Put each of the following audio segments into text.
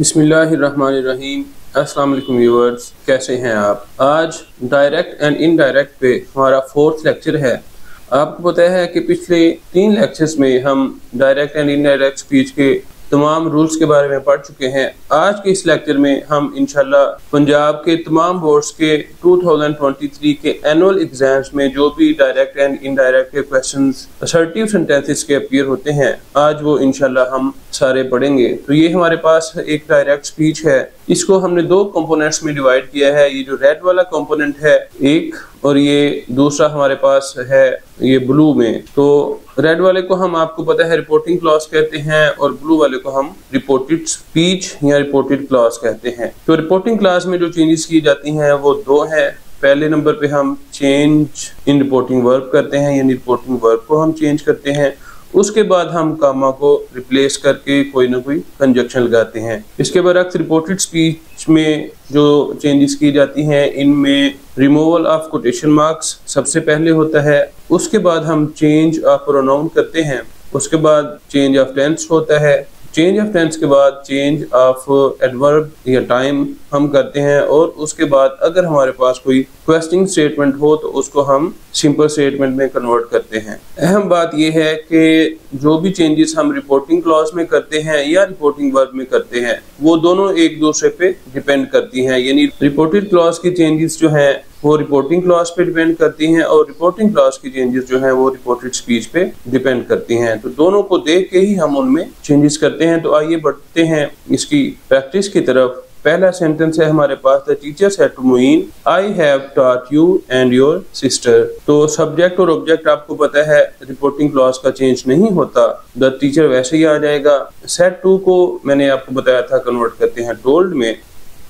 बिस्मिल्लाहिर्रहमानिर्रहीम। अस्सलाम वालेकुम व्यूअर्स, कैसे हैं आप। आज डायरेक्ट एंड इनडायरेक्ट पे हमारा 4th लेक्चर है। आपको पता है कि पिछले 3 लेक्चर्स में हम डायरेक्ट एंड इनडायरेक्ट स्पीच के तमाम रूल्स के बारे में पढ़ चुके हैं। आज के इस लेक्चर में हम इंशाल्लाह पंजाब के तमाम बोर्ड्स के 2023 के एनुअल एग्जाम्स में जो भी डायरेक्ट एंड इनडायरेक्ट के क्वेश्चंस असर्टिव सेंटेंसेस के अपीयर होते हैं, आज वो इंशाल्लाह हम सारे पढ़ेंगे। तो ये हमारे पास एक डायरेक्ट स्पीच है। इसको हमने 2 कंपोनेंट्स में डिवाइड किया है। ये जो रेड वाला कंपोनेंट है एक, और ये दूसरा हमारे पास है ये ब्लू में। तो रेड वाले को हम, आपको पता है, रिपोर्टिंग क्लॉज कहते हैं और ब्लू वाले को हम रिपोर्टेड स्पीच या रिपोर्टेड क्लॉज कहते हैं। तो रिपोर्टिंग क्लॉज में जो चेंजेस की जाती हैं वो 2 हैं। पहले नंबर पे हम चेंज इन रिपोर्टिंग वर्ब करते हैं, यानी रिपोर्टिंग वर्ब को हम चेंज करते हैं। उसके बाद हम कामा को रिप्लेस करके कोई ना कोई कंजक्शन लगाते हैं। इसके बरक्स रिपोर्टेड स्पीच में जो चेंजेस की जाती हैं, इनमें रिमूवल ऑफ कोटेशन मार्क्स सबसे पहले होता है। उसके बाद हम चेंज ऑफ प्रोनाउन करते हैं। उसके बाद चेंज ऑफ टेंस होता है। चेंज ऑफ टेंस के बाद चेंज ऑफ एडवर्ब या टाइम हम करते हैं। और उसके बाद अगर हमारे पास कोई क्वेश्चनिंग स्टेटमेंट हो तो उसको हम सिंपल स्टेटमेंट में कन्वर्ट करते हैं। अहम बात यह है कि जो भी चेंजेस हम रिपोर्टिंग क्लॉज में करते हैं या रिपोर्टिंग वर्ब में करते हैं, वो दोनों एक दूसरे पे डिपेंड करती हैं। यानी रिपोर्टेड क्लॉज की चेंजेस जो हैं वो रिपोर्टिंग क्लॉज पे डिपेंड करती हैं और रिपोर्टिंग क्लॉज की चेंजेस जो हैं वो रिपोर्टेड स्पीच पे डिपेंड करती हैं। तो दोनों को देख के ही हम उनमें चेंजेस करते हैं। तो आइए बढ़ते हैं इसकी प्रैक्टिस की तरफ। पहला सेंटेंस है हमारे पास, the teacher said to Moin, I have taught you and your sister. तो सब्जेक्ट और ऑब्जेक्ट आपको पता है रिपोर्टिंग क्लॉज का चेंज नहीं होता। द टीचर वैसे ही आ जाएगा। सेड टू को मैंने आपको बताया था कन्वर्ट करते हैं टोल्ड में।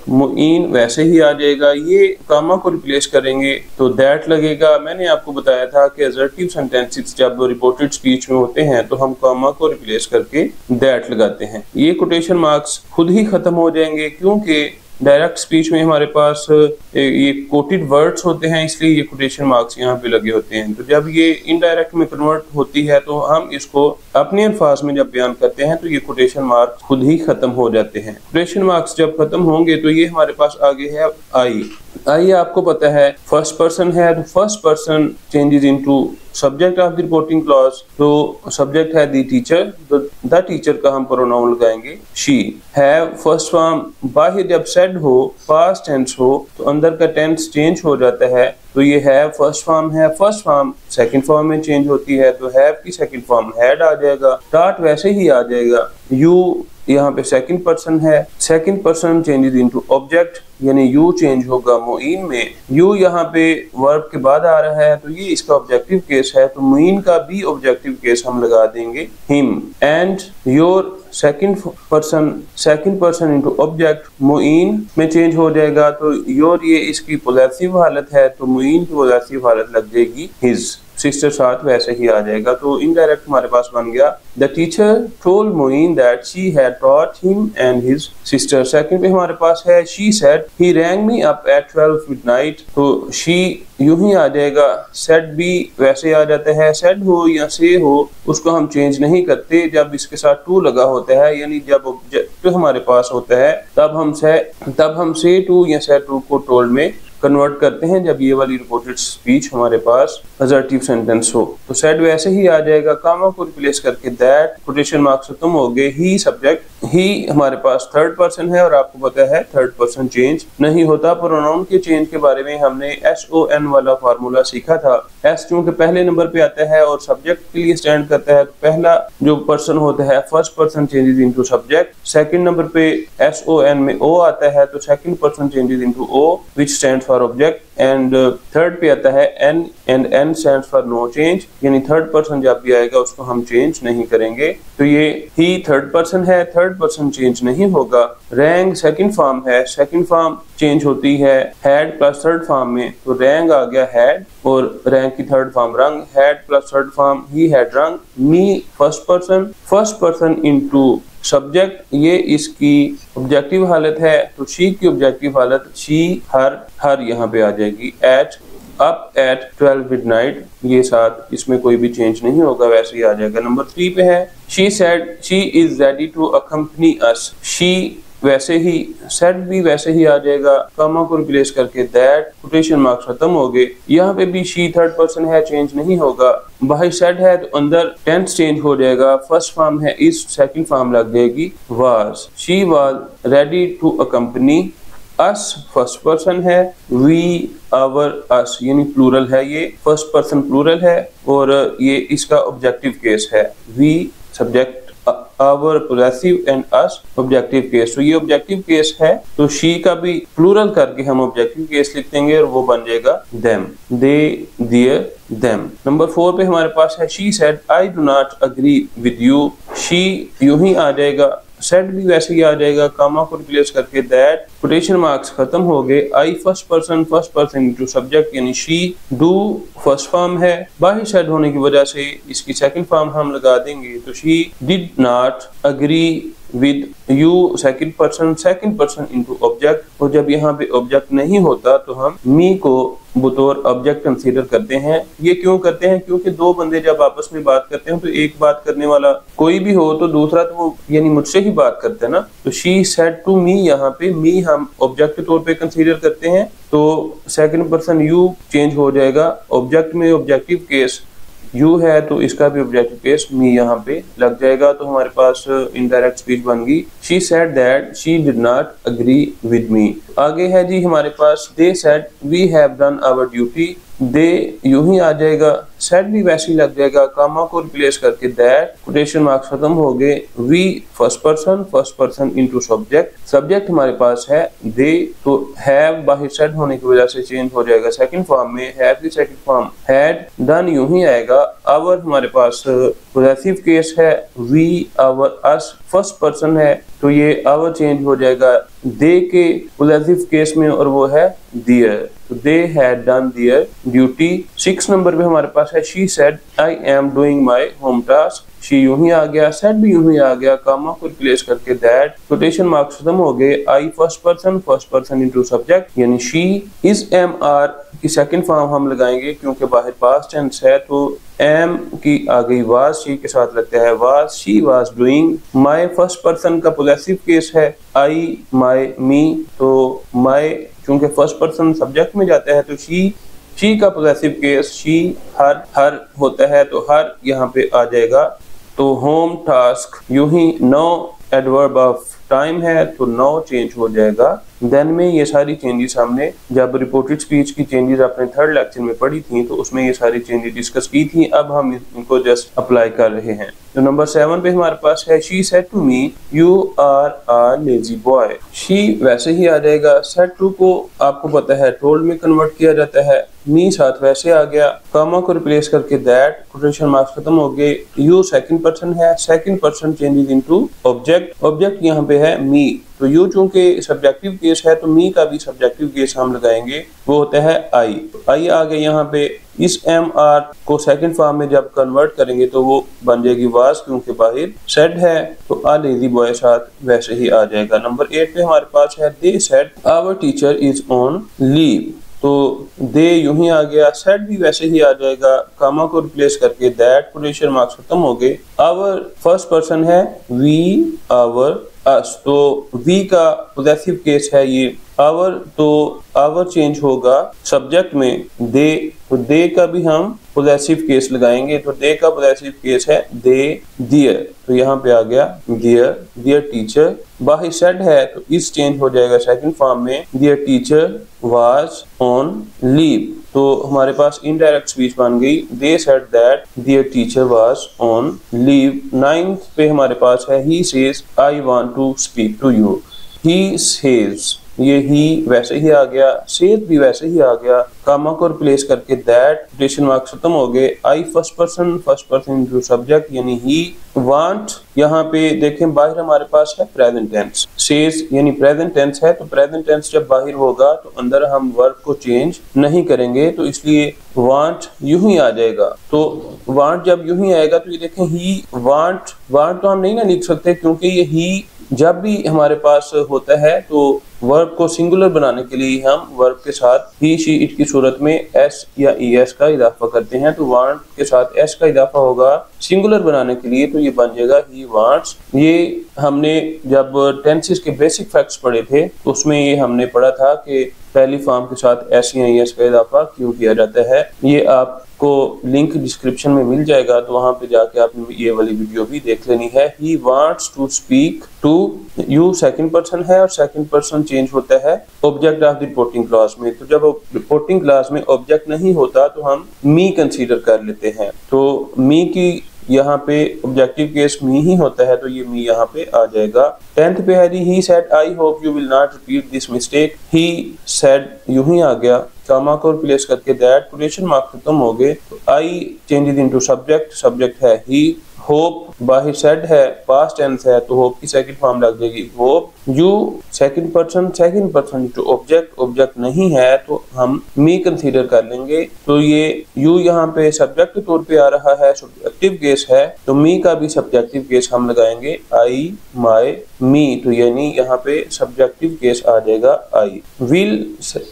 मोइन वैसे ही आ जाएगा। ये कामा को रिप्लेस करेंगे तो दैट लगेगा। मैंने आपको बताया था कि असर्टिव सेंटेंसेस जब रिपोर्टेड स्पीच में होते हैं तो हम कामा को रिप्लेस करके दैट लगाते हैं। ये कोटेशन मार्क्स खुद ही खत्म हो जाएंगे क्योंकि डायरेक्ट स्पीच में हमारे पास ये कोटेड वर्ड्स होते हैं, इसलिए ये कोटेशन मार्क्स यहाँ पे लगे होते हैं। तो जब ये इनडायरेक्ट में कन्वर्ट होती है तो हम इसको अपने अल्फाज में जब बयान करते हैं तो ये कोटेशन मार्क्स खुद ही खत्म हो जाते हैं। कोटेशन मार्क्स जब खत्म होंगे तो ये हमारे पास आगे है आई। आई आपको पता है फर्स्ट पर्सन है, तो first person changes into subject of the reporting clause. तो सब्जेक्ट है द टीचर, तो द टीचर का हम प्रोनाउन लगाएंगे शी। हैव फर्स्ट फॉर्म, बाहर जब सेड हो, पास्ट टेंस हो, तो अंदर का टेंस चेंज हो जाता है। तो ये हैव फर्स्ट फॉर्म है, फर्स्ट फॉर्म सेकंड फॉर्म में चेंज होती है, तो हैव की सेकंड फॉर्म हैड आ जाएगा। टॉट वैसे ही आ जाएगा। यू यहाँ पे सेकंड पर्सन है, second person changes into object, यानी यू चेंज होगा मोइन में। यू यहाँ पे वर्ब के बाद आ रहा है तो ये इसका ऑब्जेक्टिव केस है, तो मोइन का भी ऑब्जेक्टिव केस हम लगा देंगे him. And your second person into object Moin में चेंज हो जाएगा। तो योर ये इसकी पॉजेसिव हालत है, तो मोइन की पॉजेसिव हालत लग जाएगी हिज। सिस्टर साथ वैसे ही आ जाएगा। तो इनडायरेक्ट हमारे पास बन गया, the teacher told Moin that she had taught him and his sister. Second पे हमारे पास है she said he rang me up at 12 midnight। तो शी यूं ही आ जाएगा। सेड भी वैसे आ जाता है। सेड हो या से हो उसको हम चेंज नहीं करते जब इसके साथ टू लगा होता है, यानी जब ऑब्जेक्ट हमारे पास होता है तब हम से टू या से टू को टोल्ड में कन्वर्ट करते हैं जब ये वाली रिपोर्टेड स्पीच हमारे पास असर्टिव सेंटेंस हो। तो सेड वैसे ही आ जाएगा। कामा को रिप्लेस करके दैट, कोटेशन मार्क्स खत्म हो गए। ही सब्जेक्ट, ही हमारे पास थर्ड पर्सन है और आपको पता है थर्ड पर्सन चेंज नहीं होता। प्रोनाउन के चेंज के बारे में हमने SON वाला फार्मूला सीखा था। एस चूंकि पहले नंबर पे आता है और सब्जेक्ट के लिए स्टैंड करता है, तो पहला जो पर्सन होता है first person changes into subject. Second number पे SON में O आता है, तो second person changes into O which stands for object. And third पे आता है N and N stands for no change, यानी थर्ड पर्सन जब भी आएगा उसको हम चेंज नहीं करेंगे। तो ये ही थर्ड पर्सन है, थर्ड पर्सन चेंज नहीं होगा। रैंग सेकंड फॉर्म है, सेकंड फॉर्म चेंज होती है हैड प्लस थर्ड फॉर्म में, तो रैंग आ गया हैड और रैंग की थर्ड फॉर्म रंग। Had plus third form he had रंग। मी फर्स्ट पर्सन इनटू सब्जेक्ट, ये इसकी ऑब्जेक्टिव हालत है, तो शी की ऑब्जेक्टिव हालत शी हर यहाँ पे आ जाएगी। एट अप एट 12 midnight, ये साथ इसमें कोई भी चेंज नहीं होगा, वैसे ही आ जाएगा। नंबर 3 पे है she said she is ready to accompany us. She वैसे ही, सेड भी वैसे ही आ जाएगा, कामा को रिप्लेस करके दैट, कोटेशन मार्क्स खत्म हो गए। यहाँ पे भी शी थर्ड पर्सन है, चेंज नहीं होगा। बाहर सेड है तो अंदर टेंस चेंज हो जाएगा, फर्स्ट फॉर्म है इस, सेकंड फॉर्म लग जाएगी was. She was ready to accompany us, first person है, वी, आवर, अस यानी प्लूरल है, ये फर्स्ट पर्सन प्लूरल है और ये इसका ऑब्जेक्टिव केस है। We subject, our possessive and us objective case. तो ये ऑब्जेक्टिव केस है तो शी का भी प्लूरल करके हम ऑब्जेक्टिव केस लिख देंगे और वो बन जाएगा them, they, their, them. Number 4 पे हमारे पास है she said I do not agree with you. She यूं ही आ जाएगा, सेड भी वैसे ही आ जाएगा, कामा को रिप्लेस करके दैट, कोटेशन मार्क्स खत्म हो गए। I first person into subject यानी शी, डू फर्स्ट फॉर्म है, बाहर सेड होने की वजह से इसकी सेकंड फॉर्म हम लगा देंगे। तो she did not agree with you, second person into object. और जब यहाँ पे ऑब्जेक्ट नहीं होता तो हम मी को बतौर ऑब्जेक्ट कंसीडर करते हैं। ये क्यों करते हैं? क्योंकि दो बंदे जब आपस में बात करते हैं तो एक बात करने वाला कोई भी हो तो दूसरा तो वो यानी मुझसे ही बात करते हैं ना। तो शी सेड टू मी, यहाँ पे मी हम ऑब्जेक्ट के तौर पे कंसीडर करते हैं तो सेकंड पर्सन यू चेंज हो जाएगा। ऑब्जेक्ट में ऑब्जेक्टिव केस यू है तो इसका भी ऑब्जेक्टिव केस मी यहाँ पे लग जाएगा। तो हमारे पास इनडायरेक्ट स्पीच बन गई, she said that she did not agree with me. आगे है जी हमारे पास they said we have done our duty. They यूं ही आ जाएगा, सेड भी वैसे ही लग जाएगा, कामा को रिप्लेस करके दैट, कोटेशन मार्क्स खत्म हो गए। We first person into subject हमारे पास है दे, तो हैव बाहर सेड होने की वजह से चेंज हो जाएगा सेकंड फॉर्म में, हैव की सेकंड फॉर्म हैड। डन यूं ही आएगा। आवर हमारे पास पोजेसिव केस है, we, our, us first person है तो ये आवर चेंज हो जाएगा दे के पोजेसिव केस में और वो है देयर। तो they had done there duty. 6 number पे हमारे पास है she said I am doing my home task. She यूं ही आ गया, सेड भी यूं ही आ गया, कामा को रिप्लेस करके दैट, कोटेशन मार्क्स खत्म हो गए। I first person into subject यानी शी। इज एम आर की सेकंड फॉर्म हम लगाएंगे क्योंकि बाहर पास्ट टेंस है तो एम की आ गई वाज, शी के साथ लगता है was. She was doing. My first person का पोजेसिव केस है आई, माय, मी, तो माय क्योंकि फर्स्ट पर्सन सब्जेक्ट में जाता है तो शी का पोजेसिव केस शी, हर होता है तो हर यहाँ पे आ जाएगा। तो होम टास्क यूं ही नो एडवर्ब ऑफ टाइम है तो नो चेंज हो जाएगा। देन में ये सारी चेंजेस हमने जब रिपोर्टेड स्पीच की चेंजेस अपने थर्ड लेक्चर में पढ़ी थी तो उसमें ये सारी चेंजेस डिस्कस की थी, अब हम इनको जस्ट अप्लाई कर रहे हैं। तो नंबर 7 पे हमारे पास है she said to me you are a lazy boy. She वैसे ही आ जाएगा, सेड टू को आपको पता है टोल्ड में कन्वर्ट किया जाता है, मी साथ वैसे आ गया, कामा को रिप्लेस करके दैट, कोटेशन मार्क्स खत्म हो गए। यू सेकंड पर्सन है, second person changes into object यहाँ पे है मी। तो यू चूंकि सब्जेक्टिव केस है तो मी का भी सब्जेक्टिव केस हम लगाएंगे, वो होता है आई आ गए यहाँ पे। इस एम आर को सेकंड फॉर्म में जब कन्वर्ट करेंगे तो वो बन जाएगी वाज, क्योंकि बाहर सेड है तो आ लेजी बॉय साथ वैसे ही आ जाएगा। नंबर 8 पे हमारे पास है they said our teacher is on leave. तो दे यूं ही आ गया, सेड भी वैसे ही आ जाएगा, कामा को रिप्लेस करके दैट, कोटेशन मार्क्स खत्म हो गए। आवर फर्स्ट पर्सन है वी, आवर, अस, तो वी का पोजेसिव केस है ये आवर, तो आवर चेंज होगा सब्जेक्ट में दे, तो दे का भी हम पोजेसिव केस लगाएंगे। तो दे का पोजेसिव केस है दे, दियर, तो यहाँ पे आ गया दियर टीचर। बाहर सेड है तो इस चेंज हो जाएगा सेकंड फॉर्म में, their teacher was on leave. तो हमारे पास इनडायरेक्ट स्पीच बन गई, they said that their teacher was on leave. 9th पे हमारे पास है he says I want to speak to you. He says, ये ही वैसे ही आ गया, सेज भी वैसे ही आ गया, कामा को रिप्लेस करके दैट, कोटेशन मार्क्स खत्म हो गए। I first person into subject यानी ही। वांट यहाँ पे देखें बाहर हमारे पास है प्रेजेंट टेंस, सेज यानी प्रेजेंट टेंस है तो प्रेजेंट टेंस जब बाहर होगा तो अंदर हम वर्ब को चेंज नहीं करेंगे, तो इसलिए वांट यूं ही आ जाएगा। तो वांट जब यूं ही आएगा तो ये देखें ही वांट तो हम नहीं ना लिख सकते क्योंकि ये ही जब भी हमारे पास होता है तो वर्ब को सिंगुलर बनाने के लिए हम वर्ब के साथ ही शी इट की सूरत में एस या ईएस का इजाफा करते हैं। तो वांट के साथ एस का इजाफा होगा सिंगुलर बनाने के लिए, तो ये बन जाएगा ही वांट्स। ये हमने जब टेंसेस के बेसिक फैक्ट्स पढ़े थे तो उसमें ये हमने पढ़ा था कि पहली फॉर्म के साथ एस या ईएस का इजाफा क्यों किया जाता है। ये आपको लिंक डिस्क्रिप्शन में मिल जाएगा, तो वहां पे जाके आपने ये वाली वीडियो भी देख लेनी है। He wants to speak to you second person है और सेकंड पर्सन चेंज होता है object of the reporting clause में। तो जब रिपोर्टिंग क्लॉज में ऑब्जेक्ट नहीं होता तो हम मी कंसीडर कर लेते हैं। तो मी की यहाँ पे ऑब्जेक्टिव केस मी ही होता है, तो ये मी यहाँ पे आ जाएगा। 10th पे है जी he said I hope you will not repeat this mistake. He said यूं ही आ गया, कामा को रिप्लेस करके दैट, क्वोटेशन मार्क खत्म हो गए। तो I changes into subject, subject है ही। होप बाहर सेड है, पास्ट टेंस है, तो होप की सेकंड फॉर्म लग जाएगी hope. You second person to object, object नहीं है तो हम मी कंसीडर कर लेंगे। तो ये यू यहाँ पे सब्जेक्ट के तौर पे आ रहा है, सब्जेक्टिव केस है, तो मी का भी सब्जेक्टिव केस हम लगाएंगे आई माई मी। तो यानी यहाँ पे सब्जेक्टिव केस आ जाएगा आई। विल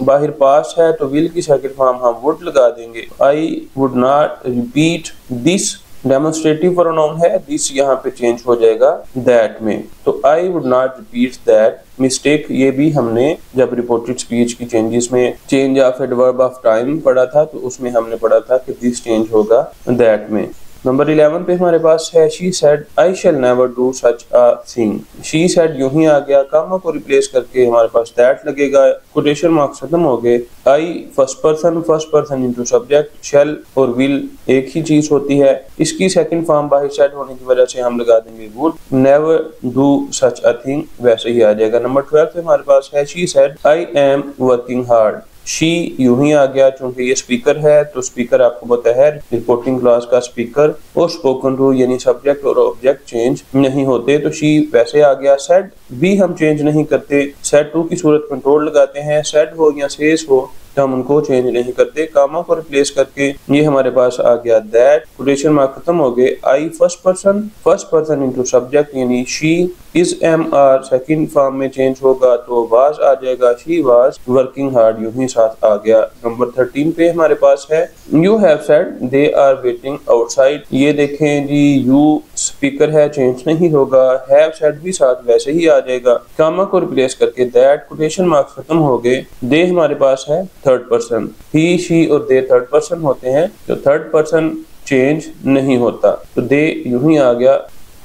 बाहर पास है तो विल की सेकंड फॉर्म हम वुड लगा देंगे। I would not repeat this, demonstrative pronoun है, दिस यहाँ पे चेंज हो जाएगा दैट में। तो I would not repeat that mistake, ये भी हमने जब रिपोर्टेड स्पीच की चेंजेस में change of adverb of time पढ़ा था तो उसमें हमने पढ़ा था कि दिस चेंज होगा दैट में। नंबर 11 पे हमारे पास है she said I shell never do such a thing. She said यूं ही आ गया, कामा को रिप्लेस करके हमारे पास दैट लगेगा, कोटेशन मार्क्स खत्म हो गए। I first person into subject, शैल और विल एक ही चीज होती है। इसकी सेकंड फॉर्म बाहर सेड होने की वजह से हम लगा देंगे would. Never do such a thing वैसे ही आ जाएगा। नंबर 12 पे हमारे पास है she said I am working hard. She यूं ही आ गया, चूंकि ये स्पीकर है तो स्पीकर आपको पता है रिपोर्टिंग क्लास का स्पीकर और स्पोकन टू यानी सब्जेक्ट और ऑब्जेक्ट चेंज नहीं होते, तो शी वैसे आ गया। सेड भी हम चेंज नहीं करते, सेड टू की सूरत कंट्रोल लगाते हैं, सेड हो या सेस हो तो हम उनको चेंज नहीं करते। कामा को रिप्लेस करके ये हमारे पास आ गया दैट, कोटेशन मार्क खत्म हो गए। I first person into subject यानी she is am are second form में चेंज होगा तो वाज आ जाएगा, शी वाज वर्किंग हार्ड यूं ही साथ आ गया। नंबर 13 पे हमारे पास है you have said they are waiting outside. ये देखें जी, यू स्पीकर है चेंज नहीं होगा, हैव सेड भी साथ वैसे ही आ जाएगा। कामा को रिप्लेस करके दैट, कोटेशन मार्क्स खत्म हो गए। दे हमारे पास है थर्ड पर्सन, ही शी और दे थर्ड पर्सन होते हैं, तो थर्ड पर्सन चेंज नहीं होता, तो दे यूं ही आ गया।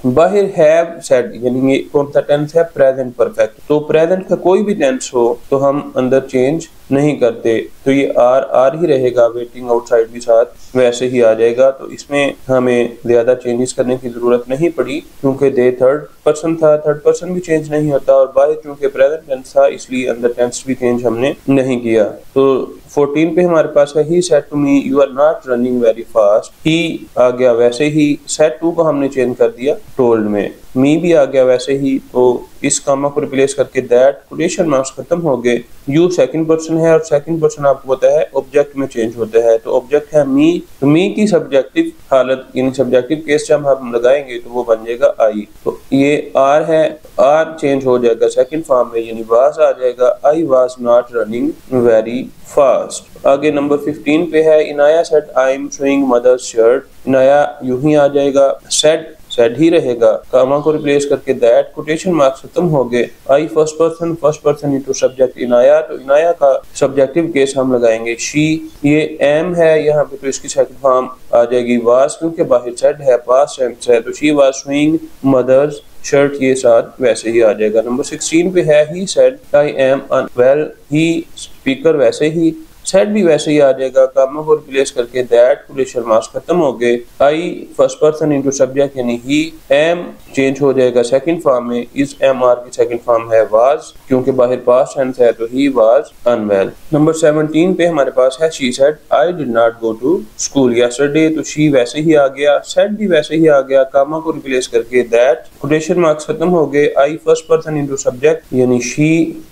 बाहर हैव सेड यानी ये कौन सा टेंस है, प्रेजेंट परफेक्ट, तो प्रेजेंट का कोई भी टेंस हो तो हम अंदर चेंज नहीं करते, तो ये आर ही रहेगा, वेटिंग आउटसाइड भी साथ वैसे ही आ जाएगा। तो इसमें हमें ज्यादा चेंजेस करने की जरूरत नहीं पड़ी क्योंकि दे थर्ड पर्सन था, थर्ड पर्सन भी चेंज नहीं होता, और बाय चूंकि प्रेजेंट टेंस था इसलिए अंदर टेंस भी चेंज हमने नहीं किया। तो 14 पे हमारे पास है he said to me you are not running very fast. He आ गया वैसे ही, सेड टू को हमने चेंज कर दिया टोल्ड में। मी भी आ गया वैसे ही, तो इस कामा को रिप्लेस करके दैट, कोटेशन मार्क्स खत्म हो गए। यू सेकंड पर्सन है और सेकंड पर्सन आपको पता है ऑब्जेक्ट में चेंज होता है, तो ऑब्जेक्ट है मी, तो मी की सब्जेक्टिव हालत यानी सब्जेक्टिव केस जब हम लगाएंगे तो वो बन जाएगा आई। तो ये आर है, आर चेंज हो जाएगा सेकंड फॉर्म में यानी वाज आ जाएगा, I was not running very fast. आगे नंबर 15 पे है Inaya said I am showing mother's shirt. Inaya यूं ही आ जाएगा, सेड ही रहेगा, कामा को रिप्लेस करके दैट, कोटेशन मार्क्स खत्म हो गए। I first person into subject Inaya, तो इनाया का सब्जेक्टिव केस हम लगाएंगे शी। ये एम है यहाँ पे तो इसकी सेकंड फॉर्म आ जाएगी वाज, क्योंकि बाहर सेड है पास्ट टेंस है, तो she was showing mother's shirt, ये साथ वैसे ही आ जाएगा। नंबर 16 पे है he said I am unwell. He speaker वैसे ही, सेड भी वैसे ही आ जाएगा, कामा को रिप्लेस करके दैट, कोटेशन मार्क्स खत्म हो गए। I first person into subject यानी ही, एम चेंज हो जाएगा सेकंड फॉर्म में, इस एम आर की सेकंड फॉर्म है वाज, क्योंकि बाहर पास्ट टेंस है तो ही वाज अनवेल। नंबर 17 पे हमारे पास है she said I did not go to school yesterday, तो शी वैसे ही आ गया, सेड भी वैसे ही आ गया, कामा को रिप्लेस करके दैट, कोटेशन मार्क्स खत्म हो गए। I first person into subject यानी शी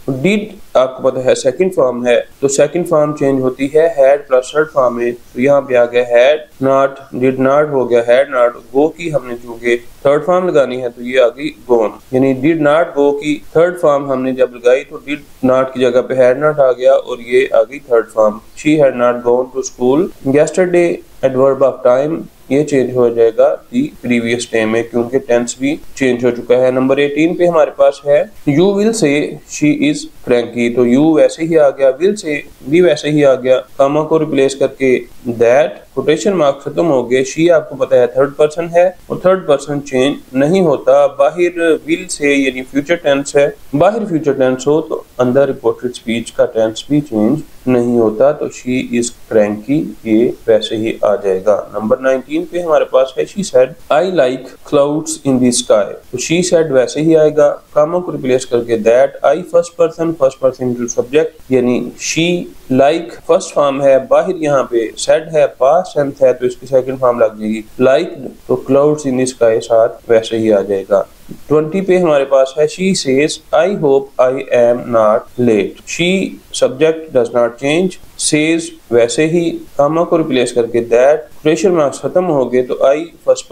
डिड आपको पता है सेकंड फॉर्म है, तो सेकंड फॉर्म चेंज होती है हैड प्लस थर्ड फॉर्म में। तो यहाँ पे आ गया हैड नॉट, डिड नॉट हो गया हैड नॉट, गो की हमने चूंकि थर्ड फॉर्म लगानी है तो ये आ गई गोन, यानी डिड नॉट गो की थर्ड फॉर्म हमने जब लगाई तो डिड नॉट की जगह पे हैड नॉट आ गया और ये आ गई third form. She had not gone to school. Yesterday adverb of time ये चेंज हो जाएगा दी प्रीवियस डे में, क्योंकि टेंस भी चेंज हो चुका है। नंबर 18 पे हमारे पास है you will say she is cranky, तो यू वैसे ही आ गया, विल से भी वैसे ही आ गया, कामा को रिप्लेस करके दैट, कोटेशन मार्क खत्म हो गए। शी आपको पता है थर्ड पर्सन है और थर्ड पर्सन चेंज नहीं होता। बाहर विल से यानी फ्यूचर टेंस है, बाहर फ्यूचर टेंस हो तो अंदर रिपोर्टेड स्पीच का टेंस भी चेंज नहीं होता, तो शी इज क्रैंकी ये वैसे ही आ जाएगा। नंबर 19 पे हमारे पास है she said I like clouds in the sky, तो शी सेड वैसे ही आएगा, कामा को रिप्लेस करके that, I first person into subject यानी शी, लाइक फर्स्ट फॉर्म है, बाहर यहाँ पे सेड है, पास्ट टेंस है तो इसकी सेकंड फॉर्म लग जाएगी लाइक, तो क्लाउड्स इन द स्काई साथ वैसे ही आ जाएगा। 20 पे हमारे पास है she says I hope I am not let, she subject does not change, says वैसे ही, कामा को रिप्लेस करके दैट, क्वेश्चन मार्क्स खत्म हो गए तो आई फर्स्ट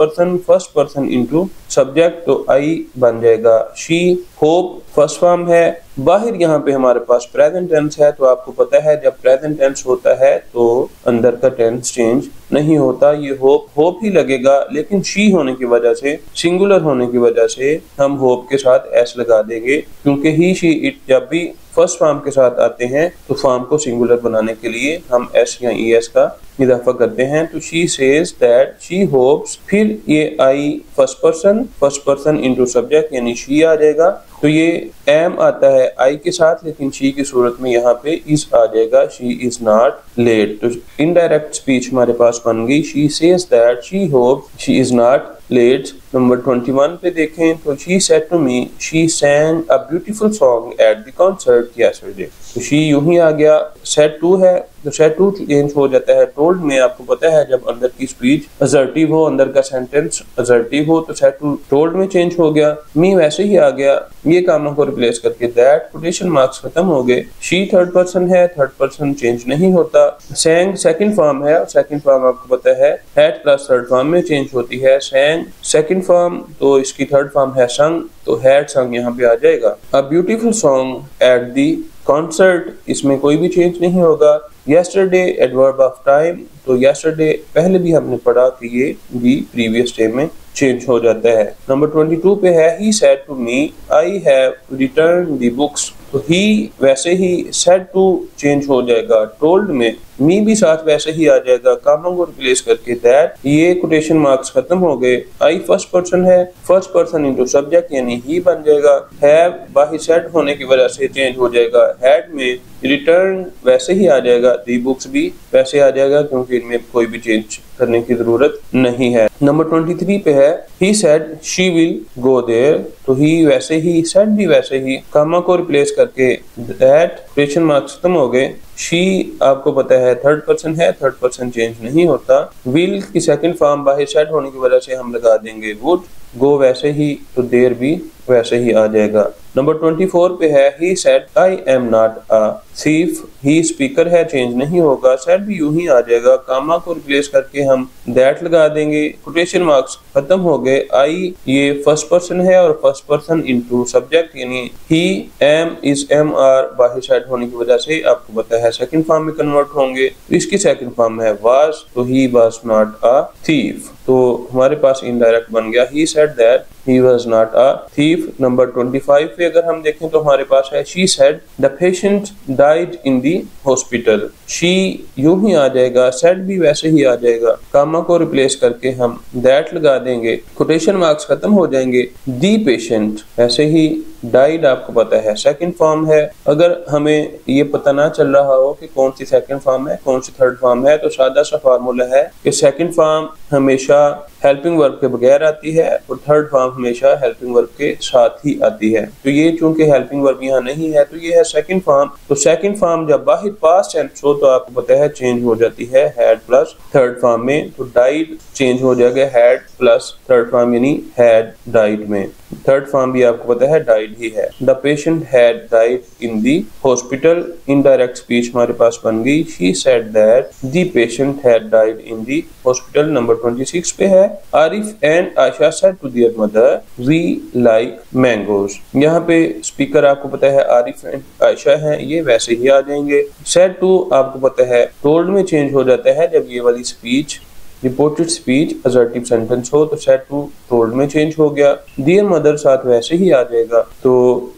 पर्सन इनटू सब्जेक्ट तो आई बन जाएगा। शी होप फर्स्ट फॉर्म है, बाहर यहाँ पे हमारे पास प्रेजेंट टेंस है, तो आपको पता है जब प्रेजेंट टेंस होता है तो अंदर का टेंस चेंज नहीं होता, ये होप ही लगेगा, लेकिन शी होने की वजह से, सिंगुलर होने की वजह से हम होप के साथ एस लगा देंगे, क्योंकि ही शी इट जब भी फर्स्ट फॉर्म के साथ आते हैं तो फॉर्म को सिंगुलर बनाने के लिए हम एस या ई एस का इजाफा करते हैं। तो she says that she hopes, फिर ये आई फर्स्ट पर्सन इनटू सब्जेक्ट यानी शी आ जाएगा, तो ये एम आता है आई के साथ, लेकिन शी की सूरत में यहाँ पे इज आ जाएगा, शी इज नॉट लेट। तो इनडायरेक्ट स्पीच हमारे पास बन गई she says that she hopes she is not late. Number 21 पे देखें तो she said to me she sang a beautiful song at the concert yesterday, तो शी यूं ही आ गया, सेड टू है तो सेड टू चेंज हो जाता है टोल्ड में, आपको पता है जब अंदर की स्पीच असर्टिव हो, अंदर का सेंटेंस असर्टिव हो तो सेड टू टोल्ड में चेंज हो गया। मी वैसे ही आ गया, ये कामों को रिप्लेस करके दैट, कोटेशन मार्क्स खत्म हो गए। शी थर्ड पर्सन है, थर्ड पर्सन चेंज नहीं होता। सैंग सेकंड फॉर्म है और सेकंड फॉर्म आपको पता है हैड प्लस थर्ड फॉर्म में चेंज होती है। सैंग सेकंड फॉर्म तो इसकी थर्ड फॉर्म है संग, तो हैड संग यहाँ पे आ जाएगा। A beautiful song at the concert, इसमें कोई भी चेंज नहीं होगा। यस्टरडे एडवर्ब ऑफ टाइम, तो यस्टरडे पहले भी हमने पढ़ा कि ये दी प्रीवियस डे में चेंज हो जाता है। नंबर 22 पे है he said to me I have return the books, तो ही वैसे ही सेड टू चेंज हो जाएगा टोल्ड में, मी भी साथ वैसे ही आ जाएगा, कामों को रिप्लेस करके दैट, ये कोटेशन मार्क्स खत्म हो गए। आई फर्स्ट पर्सन है, फर्स्ट पर्सन इनटू सब्जेक्ट यानी ही बन जाएगा। हैव बाही सेड होने की वजह से चेंज हो जाएगा हैड में, रिटर्न वैसे ही आ जाएगा, दी बुक्स भी वैसे आ जाएगा, क्योंकि इनमें कोई भी चेंज करने की जरूरत नहीं है। नंबर 23 पे है he said she will go there, तो ही वैसे ही, सेड भी वैसे ही, कामा को रिप्लेस करके दैट, क्वेश्चन मार्क्स खत्म हो गए। शी आपको पता है थर्ड पर्सन है, थर्ड पर्सन चेंज नहीं होता। विल की सेकंड फॉर्म बाहर सेड होने की वजह से हम लगा देंगे वुड, गो वैसे ही तो देयर भी वैसे ही आ जाएगा। नंबर 24 पे है he said I am not a thief, he speaker है चेंज नहीं होगा, सेड भी यूं ही आ जाएगा, कामा को रिप्लेस करके हम दैट लगा देंगे, कोटेशन मार्क्स खत्म हो गए। आई ये फर्स्ट पर्सन है और फर्स्ट पर्सन इनटू सब्जेक्ट यानी ही, एम इज एम आर बाहर सेड होने की वजह से आपको पता है सेकंड फॉर्म में कन्वर्ट होंगे, इसकी सेकंड फॉर्म है वाज, तो he was not a thief, तो हमारे पास इनडायरेक्ट बन गया he said that he was not a thief. Number 25 पे अगर हम देखें तो हमारे पास है she said the patient died in the hospital, she यूं ही आ जाएगा, सेड भी वैसे ही आ जाएगा, कामा को रिप्लेस करके हम दैट लगा देंगे, कोटेशन मार्क्स खत्म हो जाएंगे। दी पेशेंट ऐसे ही, डाइड आपको पता है सेकंड फॉर्म है, अगर हमें ये पता ना चल रहा हो कि कौन सी सेकंड फॉर्म है कौन सी थर्ड फॉर्म है, तो सादा सा फार्मूला है कि सेकंड फॉर्म हमेशा हेल्पिंग वर्ब के बगैर आती है और थर्ड फॉर्म हमेशा हेल्पिंग वर्ब के साथ ही आती है। तो ये चूंकि हेल्पिंग वर्ब यहाँ नहीं है तो ये है सेकंड फॉर्म, तो सेकंड फॉर्म जब बाहर पास्ट टेंस हो तो आपको पता है चेंज हो जाती है हैड प्लस थर्ड फॉर्म में, तो डाइड चेंज हो जाएगा हैड प्लस थर्ड फॉर्म यानी हैड डाइड में, थर्ड फॉर्म भी आपको पता है डाइड डाइड ही है। The patient had died in the hospital. Indirect speech हमारे पास बन गई she said that the patient had died in the hospital. Number 26 पे है Arif and Ayesha said to their mother we like mangoes. यहाँ पे स्पीकर आपको पता है आरिफ एंड आयशा है, ये वैसे ही आ जाएंगे। सेड टू आपको पता है टोल्ड में चेंज हो जाता है जब ये वाली speech reported speech assertive sentence हो तो सेड टू टोल्ड में चेंज हो गया। डियर मदर साथ वैसे ही आ जाएगा तो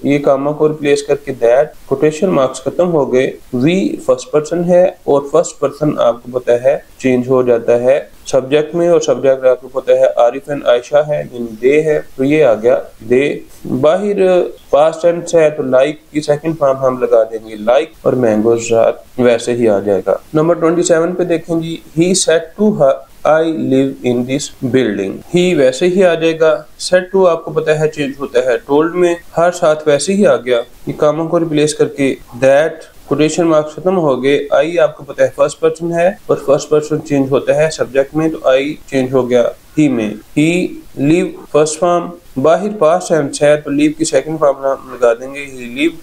ये कामा को रिप्लेस करके दैट, कोटेशन मार्क्स खत्म हो गए। वी फर्स्ट पर्सन है और फर्स्ट पर्सन आपको पता है चेंज हो जाता है सब्जेक्ट में, और सब्जेक्ट आपको पता है आरिफ एंड आयशा है यानी दे है, तो ये आ गया दे। बाहर पास्ट टेंस है तो लाइक की सेकंड फॉर्म हम लगा देंगे लाइक, और मैंगो साथ वैसे ही आ जाएगा। नंबर 27 पे देखेंगे he said to her I live in this building. He वैसे ही आ जाएगा। सेड टू आपको पता है चेंज होता है टोल्ड में, हर साथ वैसे ही आ गया। ये कामों को रिप्लेस करके दैट, कोटेशन मार्क्स खत्म हो गए। आई आपको पता है फर्स्ट पर्सन है और फर्स्ट पर्सन चेंज होता है सब्जेक्ट में तो आई चेंज हो गया ही में। ही लिव फर्स्ट फॉर्म, बाहर पास्ट टेंस है तो लिव की सेकंड फॉर्म लगा देंगे ही लिव।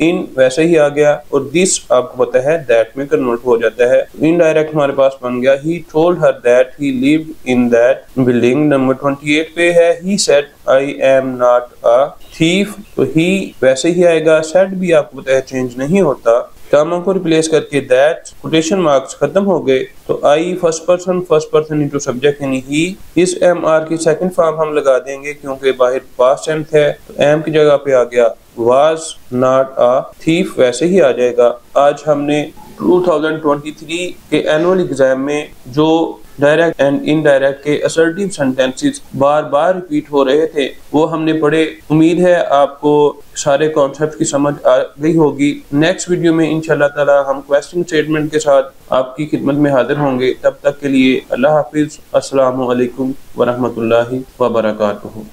इन वैसे ही आ गया और दिस आपको पता है दैट में कन्वर्ट हो जाता है। इनडायरेक्ट हमारे पास बन गया he told her that he lived in that building. Number 28 पे है he said I am not a thief, तो ही वैसे ही आएगा। सेड भी आपको पता है चेंज नहीं होता। कामों को रिप्लेस करके दैट, कोटेशन मार्क्स खत्म हो गए तो आई फर्स्ट पर्सन इनटू सब्जेक्ट यानी ही। इस एम आर की सेकंड फॉर्म हम लगा देंगे क्योंकि बाहर पास्ट टेंस है तो एम की जगह पे आ गया was not a thief, वैसे ही आ जाएगा। आज हमने 2023 के एनुअल एग्जाम में जो डायरेक्ट एंड इनडायरेक्ट के असर्टिव सेंटेंसेस बार बार रिपीट हो रहे थे वो हमने पढ़े। उम्मीद है आपको सारे कॉन्सेप्ट की समझ आ गई होगी। नेक्स्ट वीडियो में इंशाल्लाह ताला हम क्वेश्चन स्टेटमेंट के साथ आपकी खिदमत में हाजिर होंगे। तब तक के लिए अल्लाह हाफिज, अस्सलामु अलैकुम व रहमतुल्लाहि व बरकातुहू।